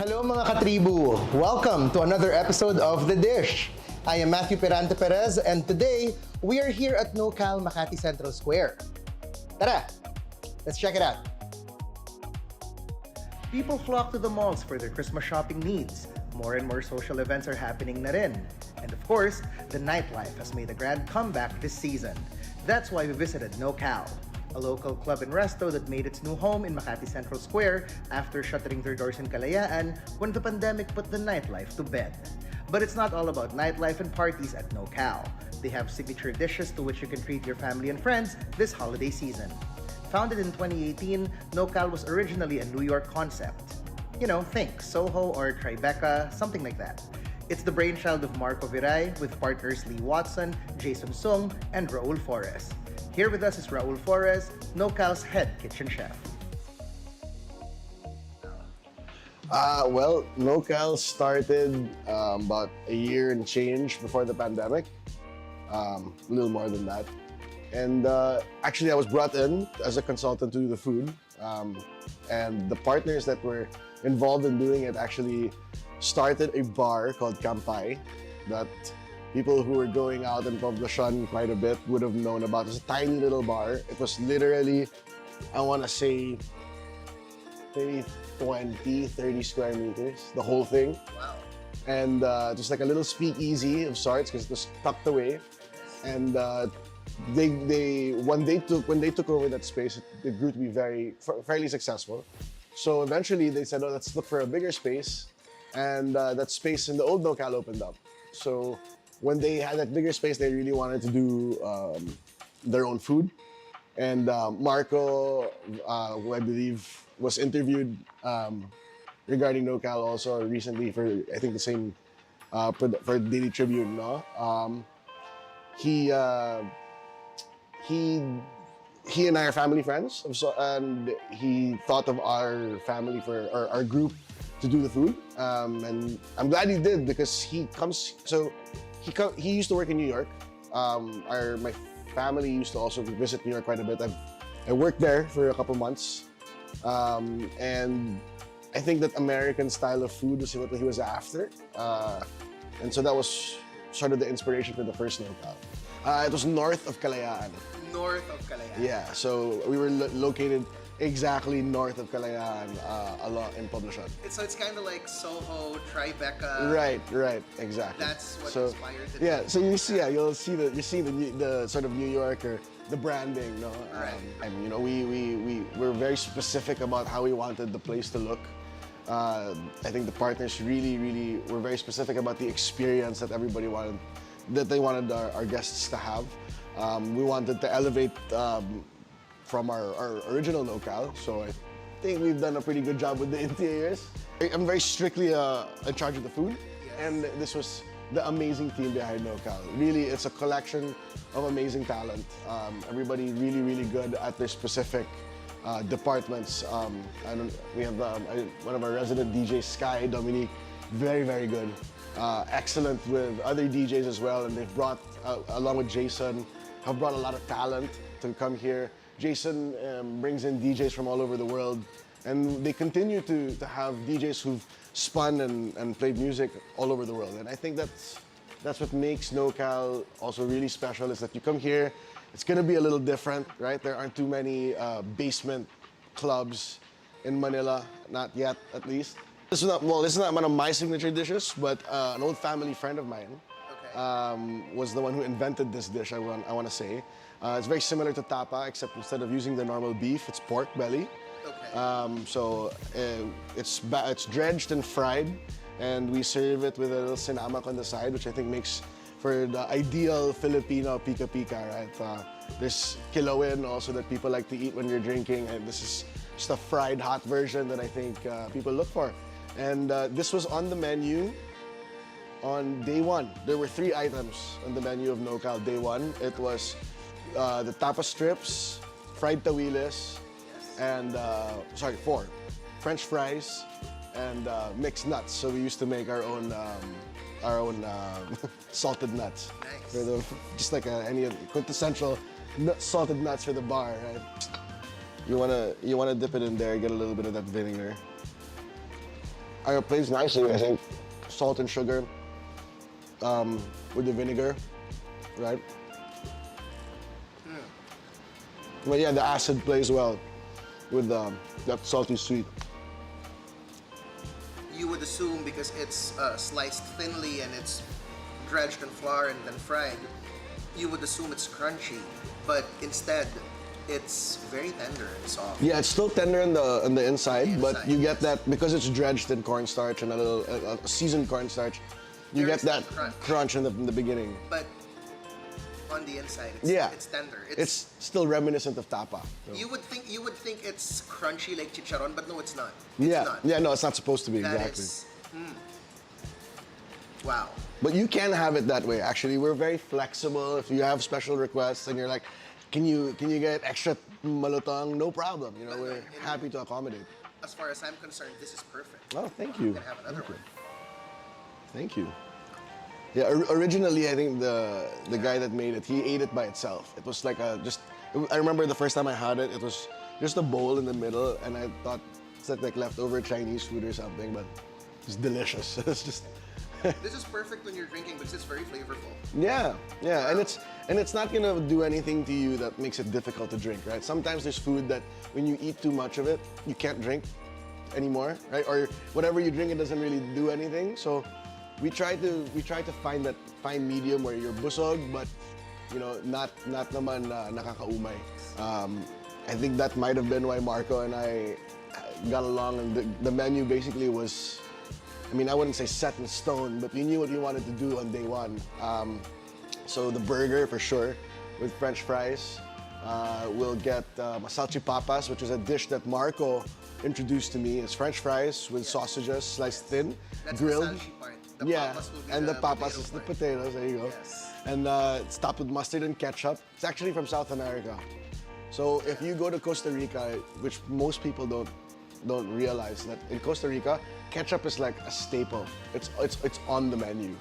Hello mga katribu! Welcome to another episode of The Dish. I am Matthew Pirante-Pérez and today we are here at Nokal, Makati Central Square. Tara! Let's check it out. People flock to the malls for their Christmas shopping needs. More and more social events are happening na rin. And of course, the nightlife has made a grand comeback this season. That's why we visited Nokal, a local club and resto that made its new home in Makati Central Square after shuttering their doors in Kalayaan when the pandemic put the nightlife to bed. But it's not all about nightlife and parties at Nokal. They have signature dishes to which you can treat your family and friends this holiday season. Founded in 2018, Nokal was originally a New York concept. You know, think Soho or Tribeca, something like that. It's the brainchild of Marco Viray with partners Lee Watson, Jason Sung, and Raul Flores. Here with us is Raul Flores, Nokal's head kitchen chef. Well, Nokal started about a year and change before the pandemic, a little more than that. And actually, I was brought in as a consultant to do the food. And the partners that were involved in doing it actually started a bar called Kampai that people who were going out in Poblacion quite a bit would have known about. It's a tiny little bar. It was literally, I want to say, maybe 20, 30 square meters, the whole thing. Wow. And just like a little speakeasy of sorts because it was tucked away. And when they took over that space, it grew to be fairly successful. So eventually they said, oh, let's look for a bigger space. And that space in the old Nokal opened up. So when they had that bigger space, they really wanted to do their own food. And Marco, who I believe was interviewed regarding Nokal also recently for, I think, the same, for Daily Tribune, no? He and I are family friends, and he thought of our family or our group to do the food. And I'm glad he did because he used to work in New York. My family used to also visit New York quite a bit. I worked there for a couple months. And I think that American style of food was what he was after. And so that was sort of the inspiration for the first Nokal. It was north of Kalayaan. North of Kalayaan. Yeah, so we were located exactly north of Kalayaan, along in Poblacion. So it's kind of like Soho, Tribeca. Right, exactly. That's what inspired it. Yeah, so you'll see the sort of New York or the branding, no? Right. And you know, we were very specific about how we wanted the place to look. I think the partners really were very specific about the experience that they wanted our guests to have. We wanted to elevate from our original Nokal, so I think we've done a pretty good job with the interiors. I'm very strictly in charge of the food, yes. And this was the amazing team behind Nokal. Really, it's a collection of amazing talent. Everybody really good at their specific departments. We have one of our resident DJs, Sky Dominique, very good. Excellent with other DJs as well, and they've brought, along with Jason, have brought a lot of talent to come here. Jason brings in DJs from all over the world, and they continue to have DJs who've spun and played music all over the world. And I think that's what makes Nokal also really special, is that you come here, it's gonna be a little different, right? There aren't too many basement clubs in Manila, not yet at least. This is not one of my signature dishes, but an old family friend of mine was the one who invented this dish, I want to say. It's very similar to tapa, except instead of using the normal beef, it's pork belly. Okay. It's dredged and fried, and we serve it with a little sinamak on the side, which I think makes for the ideal Filipino pika-pika, right? There's kilawin also that people like to eat when you're drinking, and this is just a fried hot version that I think people look for. And this was on the menu on day one. There were 3 items on the menu of Nokal day one. It was the tapa strips, fried tawiles, and 4 French fries, and mixed nuts. So we used to make our own salted nuts. Nice. For the, just like any quintessential salted nuts for the bar, right? You wanna dip it in there, get a little bit of that vinegar. It plays nicely, I think. Salt and sugar with the vinegar, right? But yeah, the acid plays well with that salty sweet. You would assume because it's sliced thinly and it's dredged in flour and then fried, you would assume it's crunchy, but instead it's very tender and soft. Yeah, it's still tender on the inside, but you get yes. that because it's dredged in cornstarch and a little seasoned cornstarch. You There get is that that crunch in the beginning. But on the inside, it's tender. It's still reminiscent of tapa. So. You would think it's crunchy like chicharon, but no, it's not. It's Yeah, not. yeah, no, it's not supposed to be That exactly. is, wow. But you can have it that way. Actually, we're very flexible. If you have special requests and you're like, can you get extra malutong? No problem. You know, we're happy to accommodate. As far as I'm concerned, this is perfect. Oh, thank you. You can have another one. Thank you. Yeah, originally I think the guy that made it, he ate it by itself. It was like I remember the first time I had it, it was just a bowl in the middle, and I thought it's like leftover Chinese food or something, but it's delicious. It's just. This is perfect when you're drinking because it's very flavorful. Yeah, yeah, and it's not gonna do anything to you that makes it difficult to drink, right? Sometimes there's food that when you eat too much of it, you can't drink anymore, right? Or whatever you drink, it doesn't really do anything. So we try to find that fine medium where you're busog, but you know, not naman nakakaumay. I think that might have been why Marco and I got along, and the menu basically was. I mean, I wouldn't say set in stone, but we knew what we wanted to do on day one. So the burger, for sure, with French fries. We'll get salchipapas, which is a dish that Marco introduced to me. It's French fries with sausages sliced thin, That's grilled. the salchi part. The Yeah, papas will be and the papas potato is the part. potatoes. There you go. Yes. And it's topped with mustard and ketchup. It's actually from South America. So if you go to Costa Rica, which most people don't realize, that in Costa Rica, ketchup is like a staple. It's on the menu.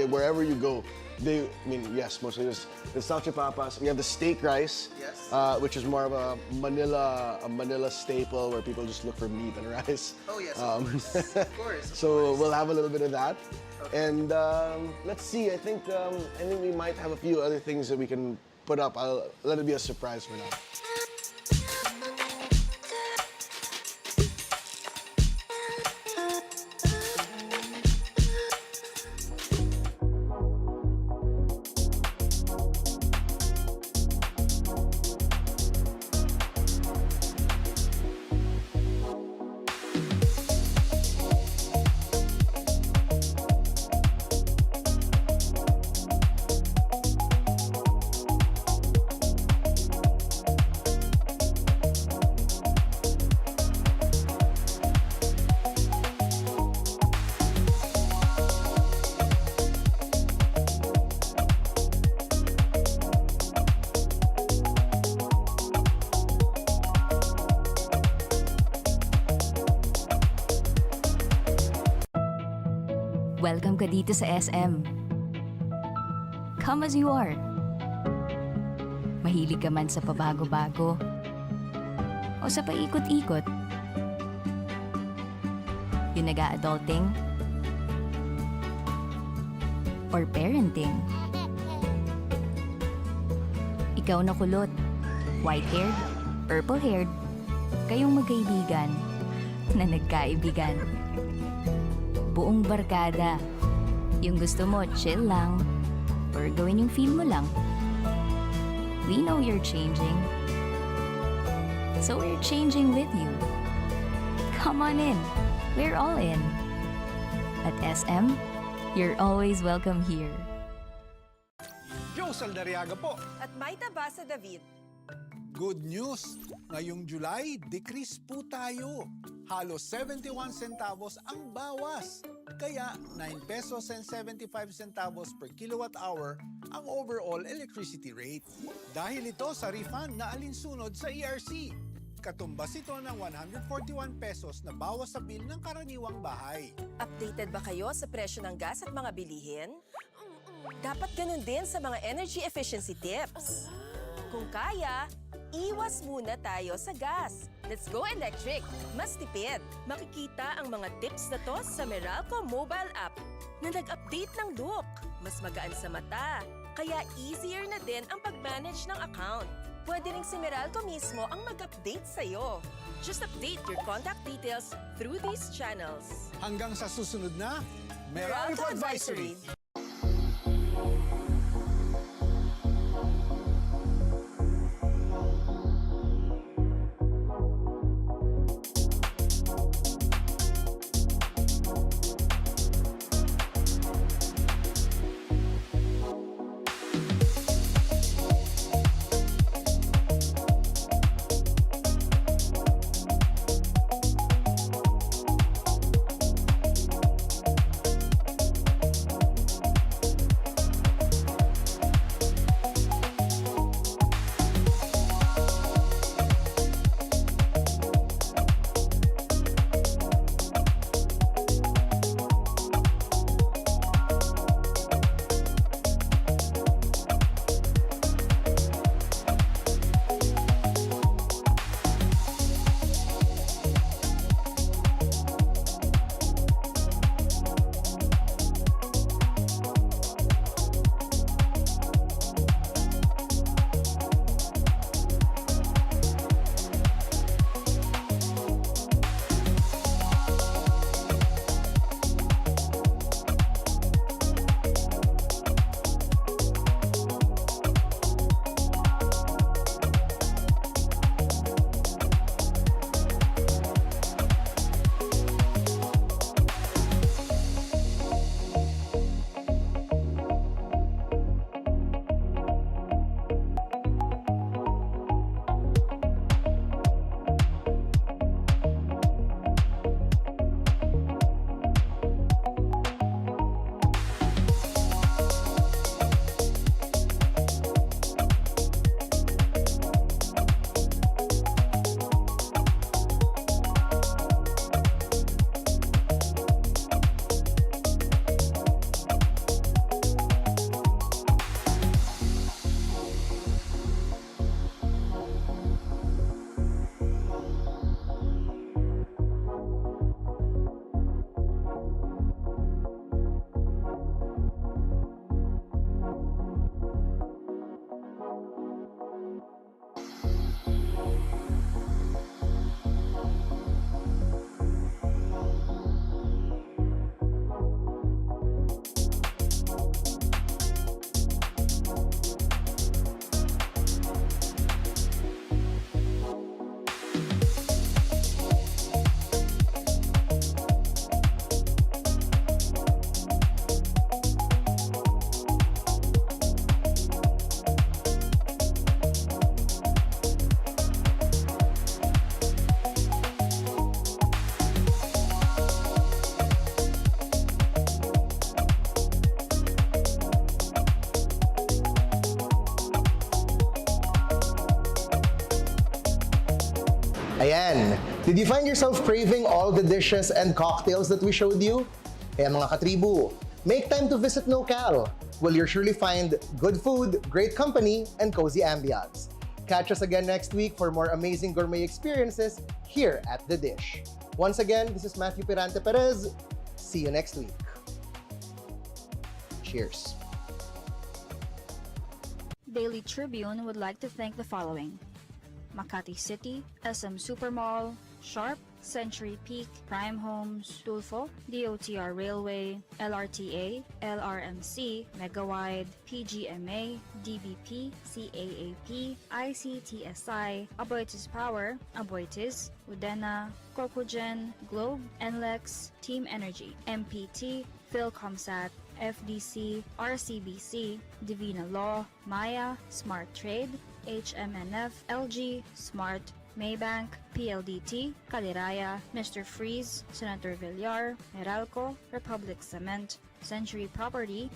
Wherever you go, yes, mostly it's salchipapas. We have the steak rice, Yes. which is more of a Manila staple where people just look for meat and rice. Oh yes, of course. Of course. So we'll have a little bit of that, and let's see. I think we might have a few other things that we can put up. I'll let it be a surprise for now. Welcome ka dito sa SM. Come as you are. Mahilig ka man sa pabago-bago o sa paikot-ikot. Yung nag-a-adulting or parenting. Ikaw na kulot, white-haired, purple-haired, kayong magkaibigan na nagkaibigan. Buong barkada. Yung gusto mo, chill lang. Or gawin yung feel mo lang. We know you're changing. So we're changing with you. Come on in. We're all in. At SM, you're always welcome here. Saldariaga po. At may tabasa David. Good news! Ngayong July, decrease po tayo. Halos 71 centavos ang bawas. Kaya 9 pesos and 75 centavos per kilowatt hour ang overall electricity rate. Dahil ito sa refund na alinsunod sa ERC. Katumbas ito ng 141 pesos na bawas sa bill ng karaniwang bahay. Updated ba kayo sa presyo ng gas at mga bilihin? Dapat ganun din sa mga energy efficiency tips. Kung kaya, iwas muna tayo sa gas. Let's go electric! Mas tipid. Makikita ang mga tips na to sa Meralco mobile app na nag-update ng look. Mas magaan sa mata. Kaya easier na din ang pag-manage ng account. Pwede ring si Meralco mismo ang mag-update sa'yo. Just update your contact details through these channels. Hanggang sa susunod na Meralco Advisory. Ayan, did you find yourself craving all the dishes and cocktails that we showed you? Kaya mga katribu, make time to visit Nokal, where you'll surely find good food, great company, and cozy ambiance. Catch us again next week for more amazing gourmet experiences here at The Dish. Once again, this is Matthew Pirante-Pérez. See you next week. Cheers. Daily Tribune would like to thank the following: Makati City, SM Supermall, Sharp, Century Peak, Prime Homes, Tulfo, DOTR Railway, LRTA, LRMC, Megawide, PGMA, DBP, CAAP, ICTSI, Aboitiz Power, Aboitiz, Udena, Cocogen, Globe, NLEX, Team Energy, MPT, Philcomsat, FDC, RCBC, Divina Law, Maya, Smart Trade, HMNF, LG, Smart, Maybank, PLDT, Caliraya, Mr. Freeze, Senator Villar, Meralco, Republic Cement, Century Property,